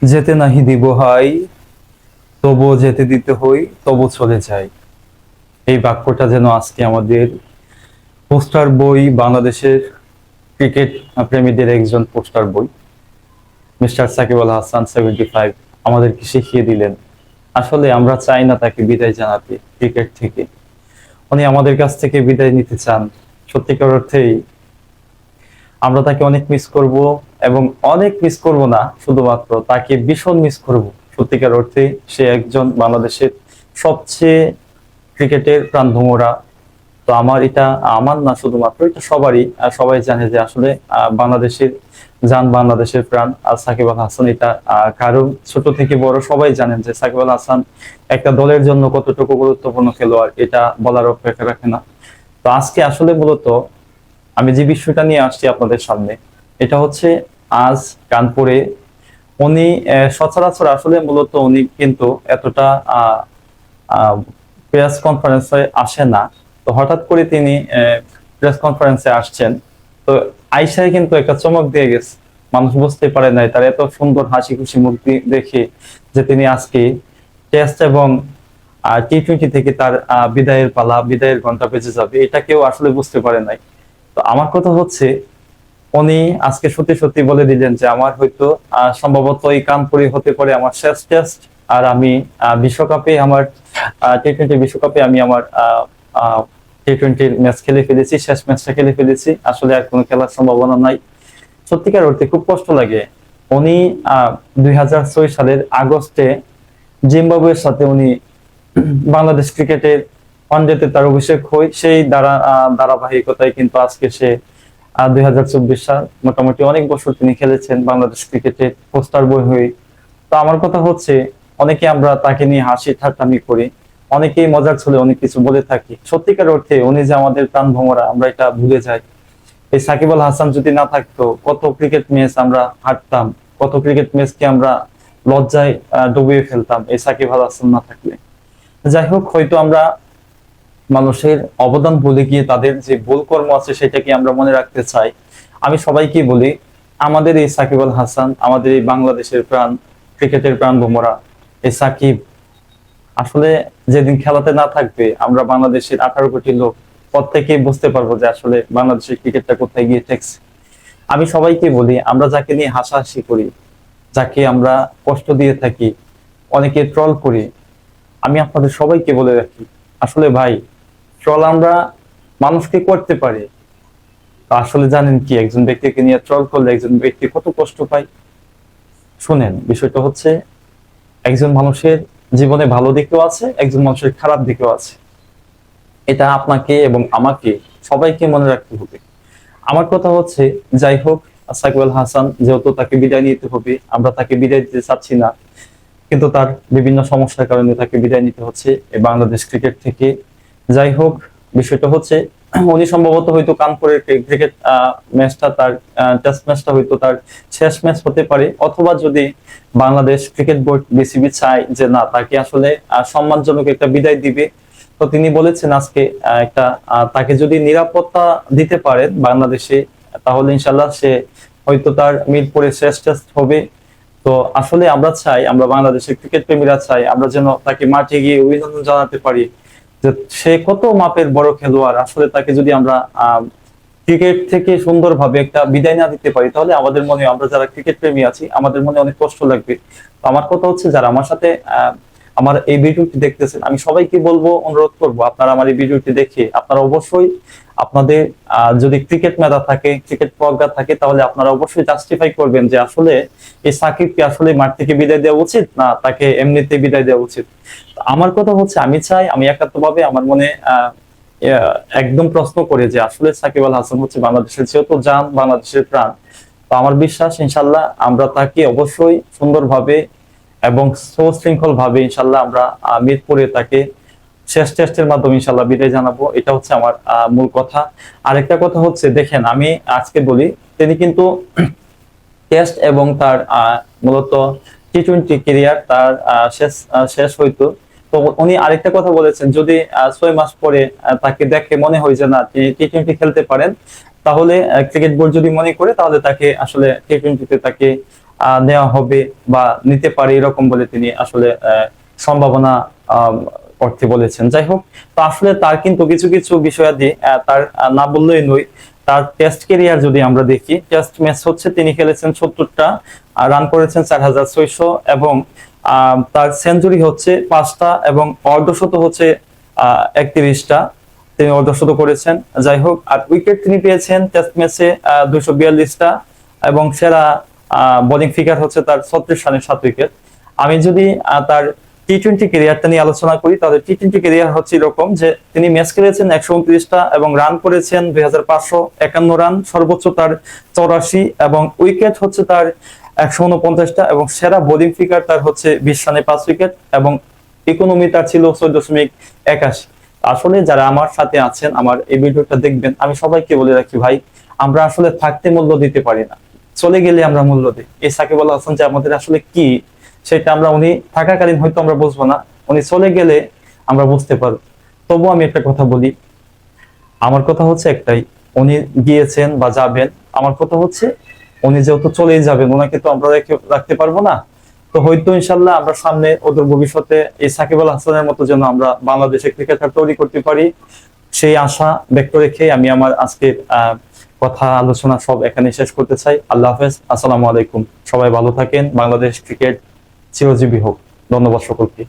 যেতে নাহি দিব হাই, তবুও যেতে দিতে হই, তবু চলে যাই। এই বাক্যটা যেন আজকে আমাদের পোস্টার বই, বাংলাদেশের ক্রিকেট প্রেমীদের একজন পোস্টার বই মিস্টার সাকিব আল হাসান 75 আমাদেরকে শিখিয়ে দিলেন। আসলে আমরা চাই না তাকে বিদায় জানাতে ক্রিকেট থেকে। উনি আমাদের কাছ থেকে বিদায় নিতে চান। সত্যিকার অর্থেই আমরা তাকে অনেক মিস করব, এবং অনেক মিস করব না, শুধুমাত্র তাকে ভীষণ মিস করব। সত্যিকার অর্থে সে একজন বাংলাদেশের সবচেয়ে ক্রিকেটের প্রাণভোমরা। তো আমার না, শুধুমাত্র এটা সবারই, সবাই জানে যে আসলে বাংলাদেশের জান, বাংলাদেশের প্রাণ আর সাকিব আল হাসান। এটা কারণ ছোট থেকে বড় সবাই জানেন যে সাকিব আল হাসান একটা দলের জন্য কতটুকু গুরুত্বপূর্ণ খেলোয়াড়, এটা বলার অপেক্ষা রাখে না। তো আজকে আসলে মূলত আমি যে বিষয়টা নিয়ে আসছি আপনাদের সামনে, এটা হচ্ছে আজ কানপুরে উনি সচরাচর আসলে মূলত উনি কিন্তু এতটা প্রেস কনফারেন্সে আসে না। তো হঠাৎ করে তিনি প্রেস কনফারেন্সে আসছেন। তো আইসায় কিন্তু একটা চমক দিয়ে গেছে। মানুষ বুঝতে পারে নাই তার এত সুন্দর হাসি খুশি মুখ দেখে যে তিনি আজকে টেস্ট এবং টি-20 থেকে তার বিদায়ের পালা, বিদায়ের ঘন্টা বেজে যাবে, এটা কেউ আসলে বুঝতে পারে নাই। তো আমার কথা হচ্ছে, উনি আজকে সত্যি সত্যি বলে দিলেন যে আমার হয়তো সম্ভবত এই কানপুরে হতে পারে আমার শেষ টেস্ট। আর আমি বিশ্বকাপে আমার টি-20 বিশ্বকাপে আমি আমার টি-20 ম্যাচ খেলে ফেলেছি, শেষ ম্যাচটা খেলে ফেলেছি, আসলে আর কোনো খেলার সম্ভাবনা নাই। সত্যিকার অর্থে খুব কষ্ট লাগে। উনি 2006 সালের আগস্টে জিম্বাবুয়ের সাথে উনি বাংলাদেশ ক্রিকেটের ওয়ানডেতে তার অভিষেক হয়। সেই ধারাবাহিকতায় কিন্তু আজকে সে 2024 সাল, মোটামুটি অনেক বছর তিনি খেলেছেন বাংলাদেশ ক্রিকেটে পোস্টার বয় হয়ে। তো আমার কথা হচ্ছে, অনেকে আমরা তাকে নিয়ে হাসি ঠাট্টামি করি, অনেকেই মজার ছলে অনেক কিছু বলে থাকি। সত্যিকার অর্থে উনি যে আমাদের প্রাণ ভোমরা, আমরা এটা ভুলে যাই। এই সাকিব আল হাসান যদি না থাকতো, কত ক্রিকেট ম্যাচ আমরা হারতাম, কত ক্রিকেট ম্যাচকে আমরা লজ্জায় ডুবিয়ে ফেলতাম এই সাকিব আল হাসান না থাকলে। যাই হোক, হয়তো আমরা মানুষের অবদান ভুলে গিয়ে তাদের যে ভুল কর্ম আছে সেটাকে আমরা মনে রাখতে চাই। আমি সবাইকে বলি, আমাদের এই সাকিব আল হাসান, আমাদের এই বাংলাদেশের প্রাণ, ক্রিকেটের প্রাণ ভোমরা এই সাকিব, আসলে যেদিন খেলাতে না থাকবে, আমরা বাংলাদেশের 18 কোটি লোক প্রত্যেকেই বুঝতে পারবো যে আসলে বাংলাদেশের ক্রিকেটটা কোথায় গিয়ে ঠেকছে। আমি সবাইকে বলি, আমরা যাকে নিয়ে হাসাহাসি করি, যাকে আমরা কষ্ট দিয়ে থাকি, অনেকে ট্রল করি, আমি আপনাদের সবাইকে বলে রাখি, আসলে ভাই, ট্রল আমরা মানুষকে করতে পারি। তো আসলে জানেন কি, একজন ব্যক্তিকে নিয়ে ট্রল করলে একজন ব্যক্তি কত কষ্ট পায়? শুনেন, বিষয়টা হচ্ছে, একজন মানুষের জীবনে ভালো দিকও আছে, একজন মানুষের খারাপ দিকও আছে। এটা আপনাকে এবং আমাকে সবাইকে মনে রাখতে হবে। আমার কথা হচ্ছে, যাই হোক, সাকিব আল হাসান যেহেতু তাকে বিদায় নিতে হবে, আমরা তাকে বিদায় দিতে চাচ্ছি না, কিন্তু তার বিভিন্ন সমস্যার কারণে তাকে বিদায় নিতে হচ্ছে এই বাংলাদেশ ক্রিকেট থেকে। যাই হোক, বিষয়টা হচ্ছে, উনি সম্ভবত হয়তো কানপুরের ক্রিকেট ম্যাচটা, তার টেস্ট ম্যাচটা হয়তো তার শেষ ম্যাচ হতে পারে, অথবা যদি বাংলাদেশ ক্রিকেট বোর্ড, বিসিবি চায় যে না, তাকে আসলে সম্মানজনক একটা বিদায় দিবে, তো তিনি বলেছেন আজকে একটা তাকে যদি নিরাপত্তা দিতে পারেন বাংলাদেশে, তাহলে ইনশাল্লাহ সে হয়তো তার মিরপুরে শেষ টেস্ট হবে। তো আসলে আমরা চাই, আমরা বাংলাদেশের ক্রিকেট প্রেমীরা চাই, আমরা যেন তাকে মাঠে গিয়ে অভিনন্দন জানাতে পারি, যে সে কত মাপের বড় খেলোয়াড়। আসলে তাকে যদি আমরা ক্রিকেট থেকে সুন্দরভাবে একটা বিদায় না দিতে পারি, তাহলে আমাদের মনে, আমরা যারা ক্রিকেট প্রেমী আছি, আমাদের মনে অনেক কষ্ট লাগবে। তো আমার কথা হচ্ছে, যারা আমার সাথে আমার এই ভিডিওটি দেখতেছেন, আমি সবাইকে বলবো, অনুরোধ করবো, আপনারা আমার এই ভিডিওটি দেখে আপনারা অবশ্যই আপনাদের যদি ক্রিকেট মেধা থাকে, ক্রিকেট প্রজ্ঞা থাকে, তাহলে আপনারা অবশ্যই জাস্টিফাই করবেন যে আসলে এই সাকিবকে আসলে মাঠ থেকে বিদায় দেওয়া উচিত না তাকে এমনিতে বিদায় দেওয়া উচিত। আমার কথা হচ্ছে, আমি চাই, আমি একাত্মভাবে আমার মনে একদম প্রশ্ন করে যে আসলে সাকিব আল হাসান হচ্ছে বাংলাদেশের যেহেতু জান, বাংলাদেশের প্রাণ। তো আমার বিশ্বাস, ইনশাল্লাহ আমরা তাকে অবশ্যই সুন্দরভাবে এবং সুশৃঙ্খল ভাবে ইনশাল্লাহ আমরা মিরপুরে তাকে শেষ টেস্টের মাধ্যমে ইনশাল্লাহ বিদায় জানাবো। এটা হচ্ছে আমার মূল কথা। আরেকটা কথা হচ্ছে, দেখেন, আমি আজকে বলি, তিনি কিন্তু টেস্ট এবং তার মূলত টি-20 ক্যারিয়ার তার শেষ শেষ হইতো। তো উনি আরেকটা কথা বলেছেন, যদি 6 মাস পরে তাকে দেখে মনে হয় যে না, তিনি টি-20 খেলতে পারেন, তাহলে ক্রিকেট বোর্ড যদি মনে করে, তাহলে তাকে আসলে টি-20 তে তাকে নেওয়া হবে বা নিতে পারে এরকম বলে তিনি আসলে সম্ভাবনা অর্থে বলেছেন। যাই হোক, তো আসলে তার কিন্তু কিছু কিছু বিষয়াদি তার না বললেই নয়। তার টেস্ট কেরিয়ার যদি আমরা দেখি, টেস্ট ম্যাচ হচ্ছে তিনি খেলেছেন 70টা, রান করেছেন 4600, এবং তার সেঞ্চুরি হচ্ছে 5টা এবং অর্ধশত হচ্ছে 31টা, তিনি অর্ধশত করেছেন। যাই হোক, আর উইকেট তিনি পেয়েছেন টেস্ট ম্যাচে 242টা, এবং সেরা বোলিং ফিগার হচ্ছে তার 36 রানে 7 উইকেট। আমি যদি তার টি-20 ক্যারিয়ারটা নিয়ে আলোচনা করি, তাহলে টি-20 ক্যারিয়ার হচ্ছে এরকম যে তিনি ম্যাচ খেলেছেন 129টা এবং রান করেছেন 2551 রান, সর্বোচ্চ তার 84, এবং উইকেট হচ্ছে তার 149টা, এবং সেরা বোলিং ফিগার তার হচ্ছে 20 রানে 5 উইকেট, এবং ইকোনমি তার ছিল 6.81। আসলে যারা আমার সাথে আছেন, আমার এই ভিডিওটা দেখবেন, আমি সবাইকে বলে রাখি ভাই, আমরা আসলে থাকতে মূল্য দিতে পারি না, চলে গেলে আমরা মূল্য দিই। এই সাকিব আল হাসান যে আমাদের আসলে কি, সেটা আমরা উনি থাকাকালীন হয়তো আমরা বুঝবো না, উনি চলে গেলে আমরা বুঝতে পারবো। তবু আমি একটা কথা বলি, আমার কথা হচ্ছে একটাই, উনি গিয়েছেন বা যাবেন, আমার কথা হচ্ছে উনি যেহেতু চলেই যাবেন, ওনাকে তো আমরা রাখতে পারবো না। তো হয়তো ইনশাল্লাহ আমরা সামনে ওদের ভবিষ্যতে এই সাকিব আল হাসানের মতো যেন আমরা বাংলাদেশে ক্রিকেটার তৈরি করতে পারি, সেই আশা ব্যক্ত রেখে আমি আমার আজকের কথা আলোচনা সব এখানে শেষ করতে চাই। আল্লাহ হাফেজ, আসসালামু আলাইকুম। সবাই ভালো থাকেন, বাংলাদেশ ক্রিকেট চিরজীবী হোক। ধন্যবাদ সকলকে।